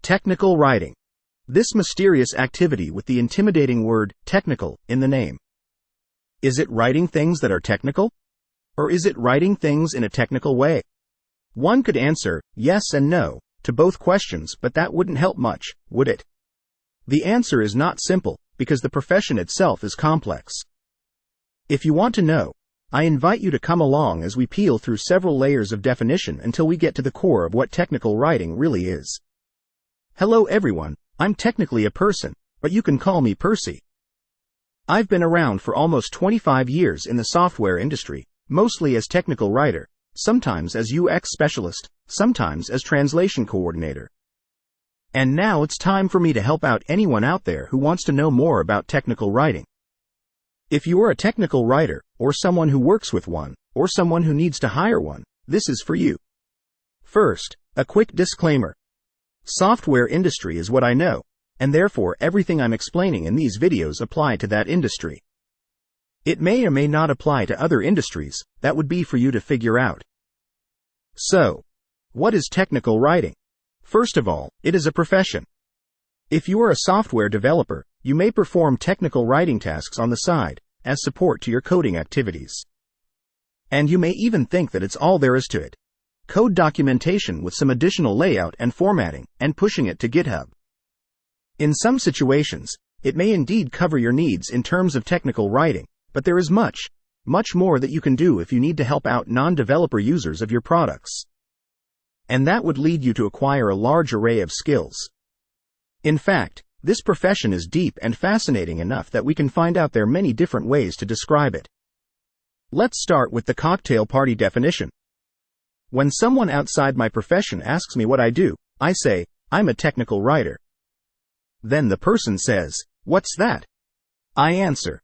Technical writing. This mysterious activity with the intimidating word technical in the name. Is it writing things that are technical? Or is it writing things in a technical way? One could answer yes and no to both questions, but that wouldn't help much, would it? The answer is not simple, because the profession itself is complex. If you want to know, I invite you to come along as we peel through several layers of definition until we get to the core of what technical writing really is. Hello everyone, I'm technically a person, but you can call me Percy. I've been around for almost 25 years in the software industry, mostly as technical writer, sometimes as UX specialist, sometimes as translation coordinator. And now it's time for me to help out anyone out there who wants to know more about technical writing. If you are a technical writer, or someone who works with one, or someone who needs to hire one, this is for you. First, a quick disclaimer. Software industry is what I know, and therefore everything I'm explaining in these videos apply to that industry. It may or may not apply to other industries, that would be for you to figure out. So, what is technical writing? First of all, it is a profession. If you are a software developer, you may perform technical writing tasks on the side, as support to your coding activities. And you may even think that it's all there is to it. Code documentation with some additional layout and formatting, and pushing it to GitHub. In some situations, it may indeed cover your needs in terms of technical writing, but there is much more that you can do if you need to help out non-developer users of your products. And that would lead you to acquire a large array of skills. In fact, this profession is deep and fascinating enough that we can find out there are many different ways to describe it. Let's start with the cocktail party definition. When someone outside my profession asks me what I do, I say, I'm a technical writer. Then the person says, what's that? I answer,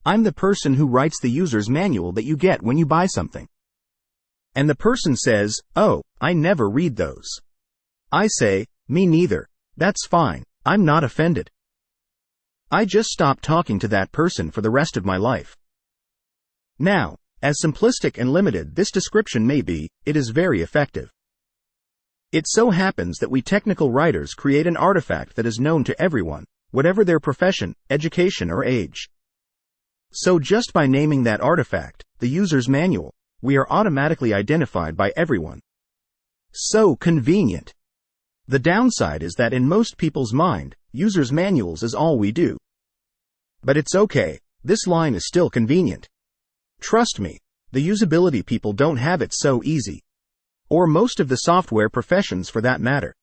I'm the person who writes the user's manual that you get when you buy something. And the person says, oh, I never read those. I say, me neither. That's fine, I'm not offended. I just stop talking to that person for the rest of my life. Now, as simplistic and limited this description may be, it is very effective. It so happens that we technical writers create an artifact that is known to everyone, whatever their profession, education or age. So just by naming that artifact, the user's manual, we are automatically identified by everyone. So convenient. The downside is that in most people's mind, user's manuals is all we do. But it's okay, this line is still convenient. Trust me, the usability people don't have it so easy. Or most of the software professions for that matter.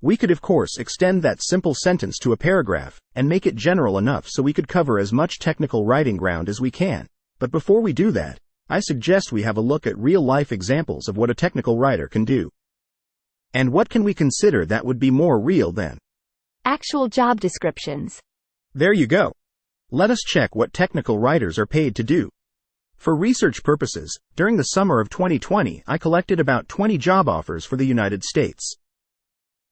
We could of course extend that simple sentence to a paragraph, and make it general enough so we could cover as much technical writing ground as we can, but before we do that, I suggest we have a look at real-life examples of what a technical writer can do. And what can we consider that would be more real than actual job descriptions? There you go. Let us check what technical writers are paid to do. For research purposes, during the summer of 2020, I collected about 20 job offers for the United States.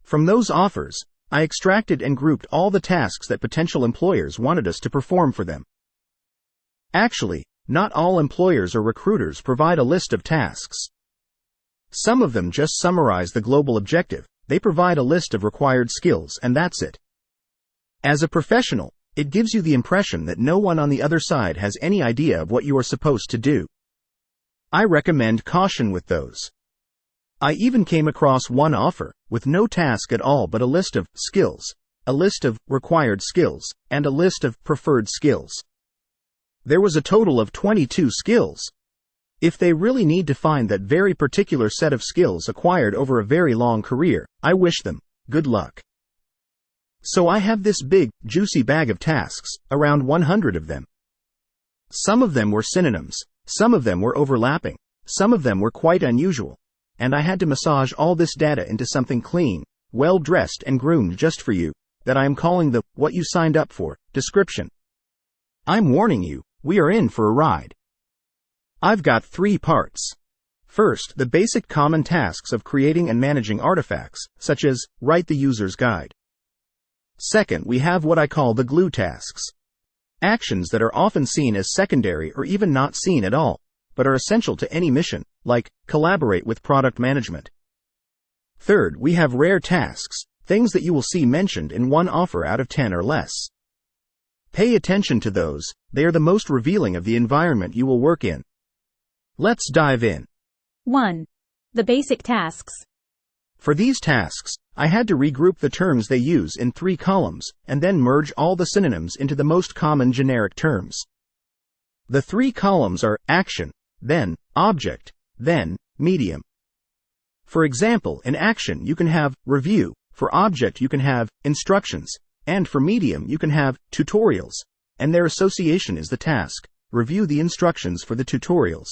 From those offers, I extracted and grouped all the tasks that potential employers wanted us to perform for them. Actually, not all employers or recruiters provide a list of tasks. Some of them just summarize the global objective, they provide a list of required skills, and that's it. As a professional, it gives you the impression that no one on the other side has any idea of what you are supposed to do. I recommend caution with those. I even came across one offer, with no task at all but a list of skills, a list of required skills, and a list of preferred skills. There was a total of 22 skills. If they really need to find that very particular set of skills acquired over a very long career, I wish them good luck. So I have this big, juicy bag of tasks, around 100 of them. Some of them were synonyms, some of them were overlapping, some of them were quite unusual, and I had to massage all this data into something clean, well-dressed and groomed just for you, that I am calling the what you signed up for description. I'm warning you, we are in for a ride. I've got 3 parts. First, the basic common tasks of creating and managing artifacts, such as write the user's guide. Second, we have what I call the glue tasks. Actions that are often seen as secondary or even not seen at all, but are essential to any mission, like collaborate with product management. Third, we have rare tasks, things that you will see mentioned in one offer out of 10 or less. Pay attention to those, they are the most revealing of the environment you will work in. Let's dive in. 1. The basic tasks. For these tasks, I had to regroup the terms they use in 3 columns, and then merge all the synonyms into the most common generic terms. The 3 columns are action, then object, then medium. For example, in action you can have review, for object you can have instructions, and for medium you can have tutorials, and their association is the task, review the instructions for the tutorials.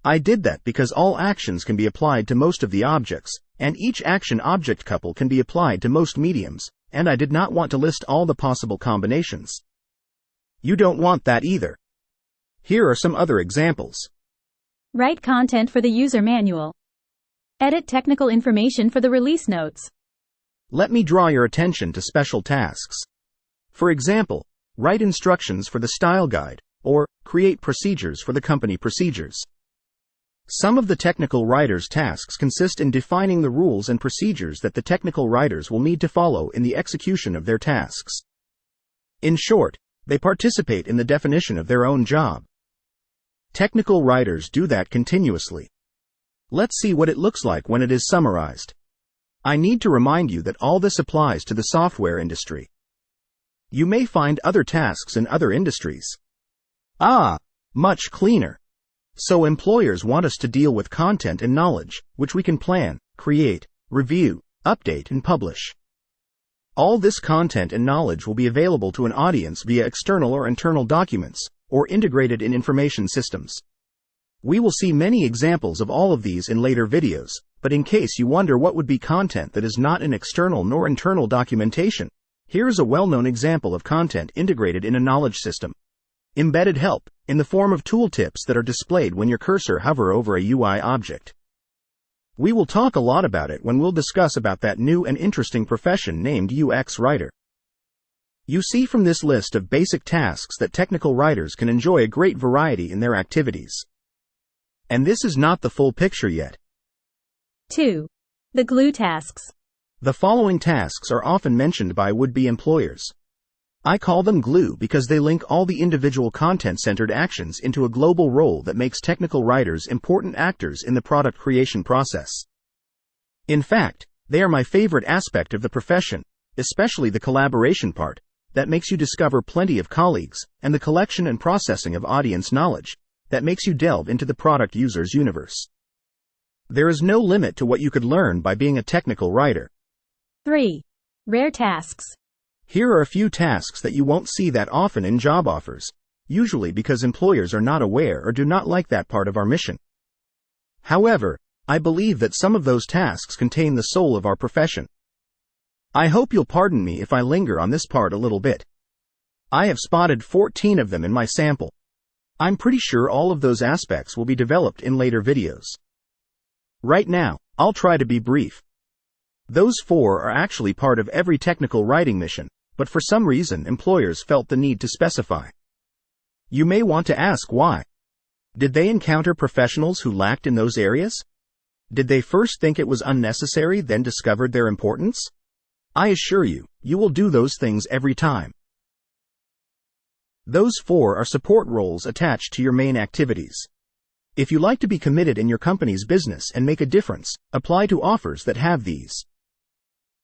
I did that because all actions can be applied to most of the objects, and each action-object couple can be applied to most mediums, and I did not want to list all the possible combinations. You don't want that either. Here are some other examples. Write content for the user manual. Edit technical information for the release notes. Let me draw your attention to special tasks. For example, write instructions for the style guide, or create procedures for the company procedures. Some of the technical writer's tasks consist in defining the rules and procedures that the technical writers will need to follow in the execution of their tasks. In short, they participate in the definition of their own job. Technical writers do that continuously. Let's see what it looks like when it is summarized. I need to remind you that all this applies to the software industry. You may find other tasks in other industries. Much cleaner. So employers want us to deal with content and knowledge, which we can plan, create, review, update, and publish. All this content and knowledge will be available to an audience via external or internal documents, or integrated in information systems. We will see many examples of all of these in later videos, but in case you wonder what would be content that is not in external nor internal documentation, here is a well-known example of content integrated in a knowledge system. Embedded help, in the form of tooltips that are displayed when your cursor hover over a UI object. We will talk a lot about it when we'll discuss about that new and interesting profession named UX writer. You see from this list of basic tasks that technical writers can enjoy a great variety in their activities. And this is not the full picture yet. 2. The glue tasks. The following tasks are often mentioned by would-be employers. I call them glue because they link all the individual content-centered actions into a global role that makes technical writers important actors in the product creation process. In fact, they are my favorite aspect of the profession, especially the collaboration part, that makes you discover plenty of colleagues, and the collection and processing of audience knowledge, that makes you delve into the product user's universe. There is no limit to what you could learn by being a technical writer. 3. Rare tasks. Here are a few tasks that you won't see that often in job offers, usually because employers are not aware or do not like that part of our mission. However, I believe that some of those tasks contain the soul of our profession. I hope you'll pardon me if I linger on this part a little bit. I have spotted 14 of them in my sample. I'm pretty sure all of those aspects will be developed in later videos. Right now, I'll try to be brief. Those 4 are actually part of every technical writing mission, but for some reason employers felt the need to specify. You may want to ask why. Did they encounter professionals who lacked in those areas? Did they first think it was unnecessary, then discovered their importance? I assure you, you will do those things every time. Those 4 are support roles attached to your main activities. If you like to be committed in your company's business and make a difference, apply to offers that have these.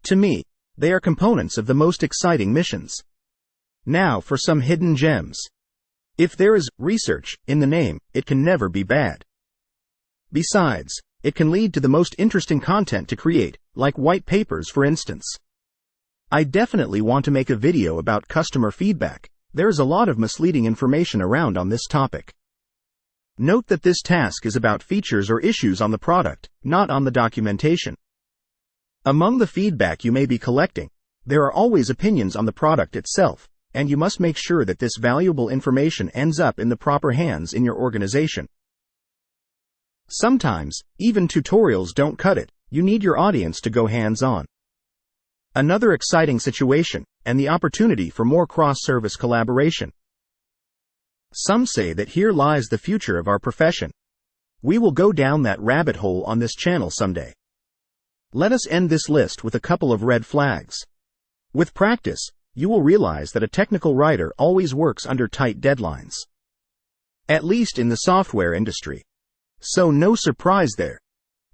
To me, they are components of the most exciting missions. Now for some hidden gems. If there is research in the name, it can never be bad. Besides, it can lead to the most interesting content to create, like white papers for instance. I definitely want to make a video about customer feedback. There is a lot of misleading information around on this topic. Note that this task is about features or issues on the product, not on the documentation. Among the feedback you may be collecting, there are always opinions on the product itself, and you must make sure that this valuable information ends up in the proper hands in your organization. Sometimes, even tutorials don't cut it, you need your audience to go hands-on. Another exciting situation, and the opportunity for more cross-service collaboration. Some say that here lies the future of our profession. We will go down that rabbit hole on this channel someday. Let us end this list with a couple of red flags. With practice, you will realize that a technical writer always works under tight deadlines. At least in the software industry. So no surprise there.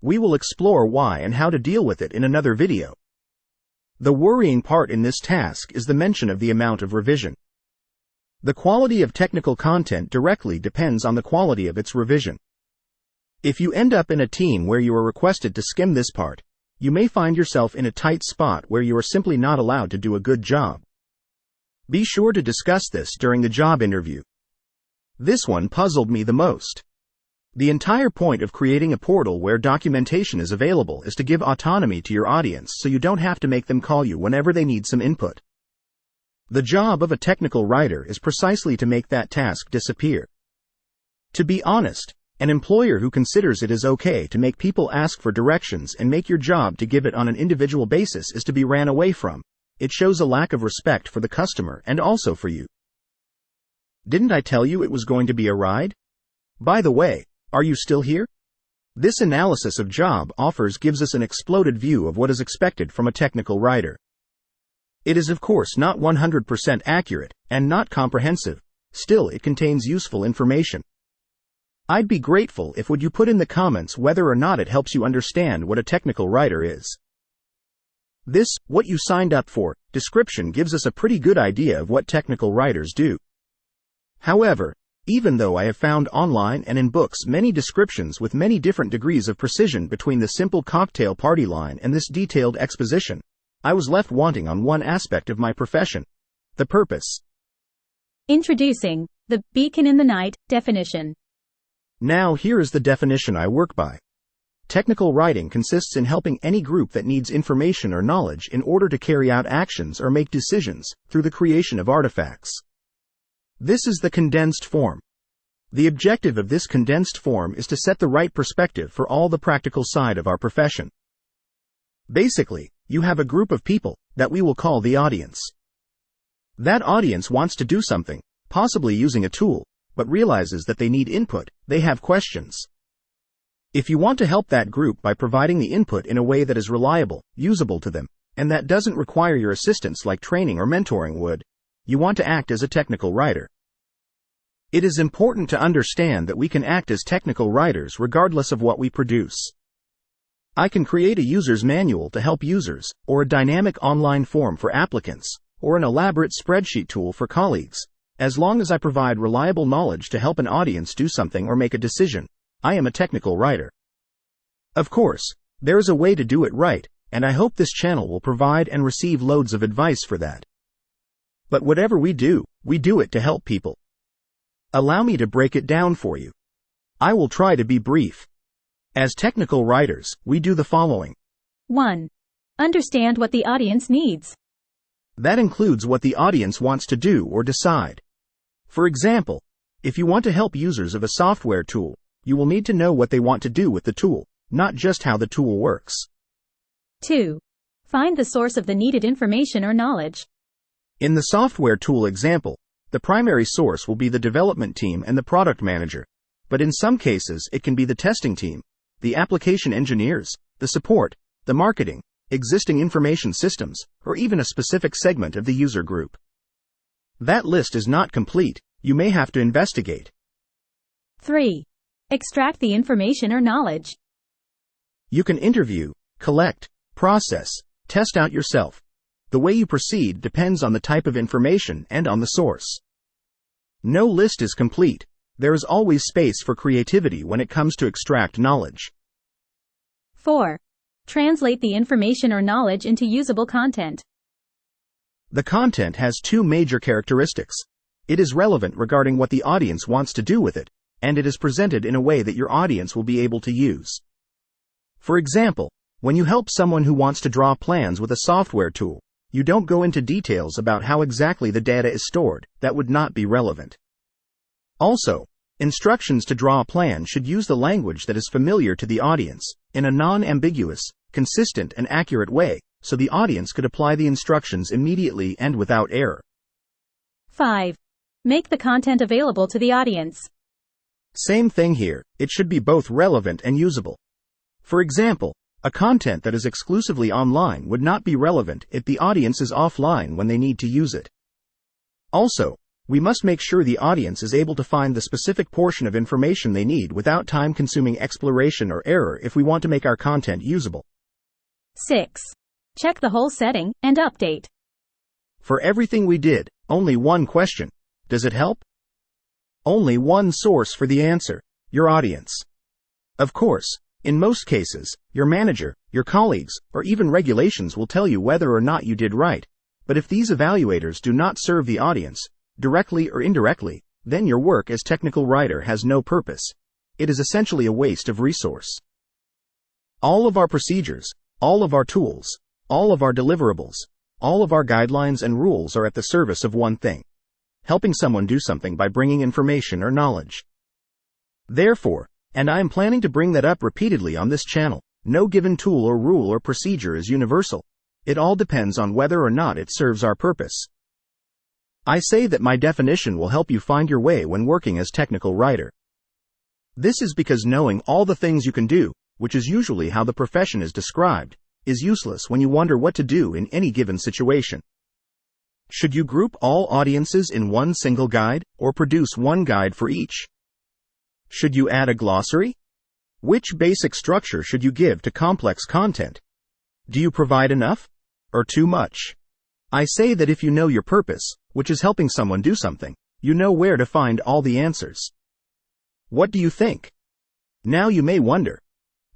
We will explore why and how to deal with it in another video. The worrying part in this task is the mention of the amount of revision. The quality of technical content directly depends on the quality of its revision. If you end up in a team where you are requested to skim this part, you may find yourself in a tight spot where you are simply not allowed to do a good job. Be sure to discuss this during the job interview. This one puzzled me the most. The entire point of creating a portal where documentation is available is to give autonomy to your audience so you don't have to make them call you whenever they need some input. The job of a technical writer is precisely to make that task disappear. To be honest, an employer who considers it is okay to make people ask for directions and make your job to give it on an individual basis is to be ran away from. It shows a lack of respect for the customer and also for you. Didn't I tell you it was going to be a ride? By the way, are you still here? This analysis of job offers gives us an exploded view of what is expected from a technical writer. It is of course not 100% accurate and not comprehensive. Still, it contains useful information. I'd be grateful if would you put in the comments whether or not it helps you understand what a technical writer is. This, what you signed up for, description gives us a pretty good idea of what technical writers do. However, even though I have found online and in books many descriptions with many different degrees of precision between the simple cocktail party line and this detailed exposition, I was left wanting on one aspect of my profession: the purpose. Introducing the beacon in the night definition. Now here is the definition I work by. Technical writing consists in helping any group that needs information or knowledge in order to carry out actions or make decisions through the creation of artifacts. This is the condensed form. The objective of this condensed form is to set the right perspective for all the practical side of our profession. Basically, you have a group of people that we will call the audience. That audience wants to do something, possibly using a tool, but realizes that they need input, they have questions. If you want to help that group by providing the input in a way that is reliable, usable to them, and that doesn't require your assistance like training or mentoring would, you want to act as a technical writer. It is important to understand that we can act as technical writers regardless of what we produce. I can create a user's manual to help users, or a dynamic online form for applicants, or an elaborate spreadsheet tool for colleagues. As long as I provide reliable knowledge to help an audience do something or make a decision, I am a technical writer. Of course, there is a way to do it right, and I hope this channel will provide and receive loads of advice for that. But whatever we do it to help people. Allow me to break it down for you. I will try to be brief. As technical writers, we do the following. 1. Understand what the audience needs. That includes what the audience wants to do or decide. For example, if you want to help users of a software tool, you will need to know what they want to do with the tool, not just how the tool works. 2. Find the source of the needed information or knowledge. In the software tool example, the primary source will be the development team and the product manager, but in some cases it can be the testing team, the application engineers, the support, the marketing, existing information systems, or even a specific segment of the user group. That list is not complete, you may have to investigate. 3. Extract the information or knowledge. You can interview, collect, process, test out yourself. The way you proceed depends on the type of information and on the source. No list is complete. There is always space for creativity when it comes to extract knowledge. 4. Translate the information or knowledge into usable content. The content has two major characteristics. It is relevant regarding what the audience wants to do with it, and it is presented in a way that your audience will be able to use. For example, when you help someone who wants to draw plans with a software tool, you don't go into details about how exactly the data is stored. That would not be relevant. Also, instructions to draw a plan should use the language that is familiar to the audience, in a non-ambiguous, consistent and accurate way, so the audience could apply the instructions immediately and without error. 5. Make the content available to the audience. Same thing here, it should be both relevant and usable. For example, A content that is exclusively online would not be relevant if the audience is offline when they need to use it. Also, we must make sure the audience is able to find the specific portion of information they need without time-consuming exploration or error if we want to make our content usable. 6. Check the whole setting and update. For everything we did, only one question. Does it help? Only one source for the answer: your audience. Of course, in most cases, your manager, your colleagues, or even regulations will tell you whether or not you did right. But if these evaluators do not serve the audience, directly or indirectly, then your work as technical writer has no purpose. It is essentially a waste of resource. All of our procedures, all of our tools, all of our deliverables, all of our guidelines and rules are at the service of one thing: helping someone do something by bringing information or knowledge. Therefore, and I am planning to bring that up repeatedly on this channel, no given tool or rule or procedure is universal. It all depends on whether or not it serves our purpose. I say that my definition will help you find your way when working as technical writer. This is because knowing all the things you can do, which is usually how the profession is described, is useless when you wonder what to do in any given situation. Should you group all audiences in one single guide, or produce one guide for each? Should you add a glossary? Which basic structure should you give to complex content? Do you provide enough? Or too much? I say that if you know your purpose, which is helping someone do something, you know where to find all the answers. What do you think? Now you may wonder,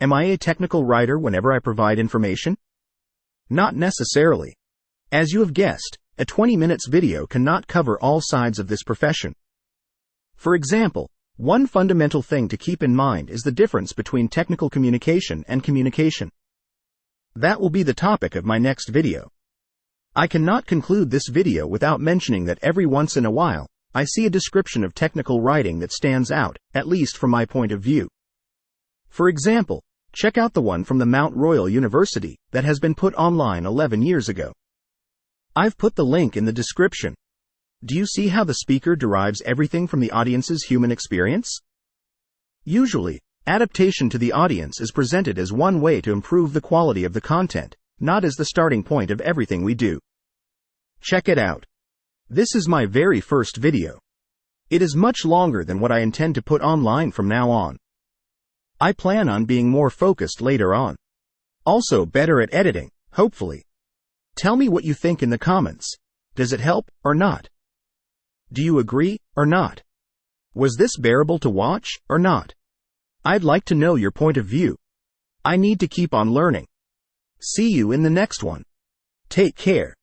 am I a technical writer whenever I provide information? Not necessarily. As you have guessed, a 20 minutes video cannot cover all sides of this profession. For example, one fundamental thing to keep in mind is the difference between technical communication and communication. That will be the topic of my next video. I cannot conclude this video without mentioning that every once in a while, I see a description of technical writing that stands out, at least from my point of view. For example, check out the one from the Mount Royal University that has been put online 11 years ago. I've put the link in the description. Do you see how the speaker derives everything from the audience's human experience? Usually, adaptation to the audience is presented as one way to improve the quality of the content, not as the starting point of everything we do. Check it out. This is my very first video. It is much longer than what I intend to put online from now on. I plan on being more focused later on. Also better at editing, hopefully. Tell me what you think in the comments. Does it help or not? Do you agree or not? Was this bearable to watch or not? I'd like to know your point of view. I need to keep on learning. See you in the next one. Take care.